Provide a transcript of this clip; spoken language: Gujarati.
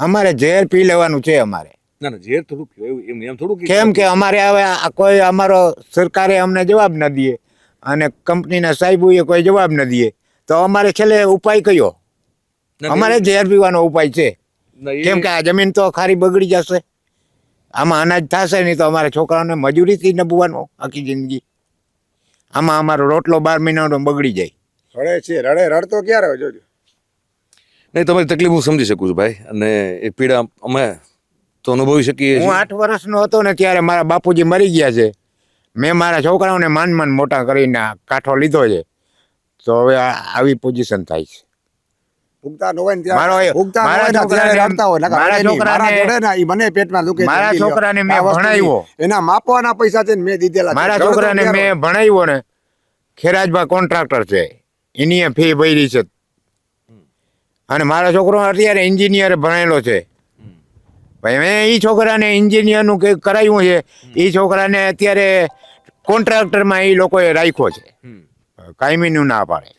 અમારે ઝેર પી લેવાનું છે અમારે. ના ના ઝેર થોડું પીવાય એમ થોડું કેમ કે અમારે હવે કોઈ અમારો સરકારે અમને જવાબ ન દે અને કંપનીના સાહેબોએ કોઈ જવાબ ન દે તો અમારે છેલ્લે ઉપાય કયો? અમારે ઝેર પીવાનો ઉપાય છે. કેમ કે આ જમીન તો ખારી બગડી જશે. આમાં અનાજ થશે નહીં તો અમારે છોકરાઓને મજૂરીથી નભવાનું આખી જિંદગી. આમાં અમારો રોટલો 12 મહિનાનો બગડી જાય. રડે છે રડતો ક્યારે હોય જોજો. નહીં તમારી તકલીફ હું સમજી શકું છું ભાઈ અને એ પીડા અમે તો અનુભવી શકીએ હું 8 વર્ષનો હતો ને ત્યારે મારા બાપુજી મરી ગયા છે. મેં મારા છોકરાઓને માંડ મોટા કરીને કાંઠો લીધો છે. તો હવે આવી પોઝિશન થાય છે. ભૂગતા ન હોય ને ત્યારે ભૂગતા ન હોય ને ત્યારે રડતા હોય. મારા જોડે ને ઈ મને પેટમાં દુખે. મારા છોકરાને મેં ભણાવ્યો. એના માપવાના પૈસા છે ને મેં દીધેલા. મારા છોકરાને મેં ભણાવ્યો ને ખેરાજમાં કોન્ટ્રાક્ટર છે એની ફી ભરી છે. અને મારો છોકરો અત્યારે એન્જિનિયર ભણેલો છે. ભાઈ મેં એ છોકરાને એન્જિનિયરનું કંઈક કરાવ્યું છે. એ છોકરાને અત્યારે કોન્ટ્રાક્ટરમાં એ લોકોએ રાખ્યો છે. કાયમીનું ના પાડે.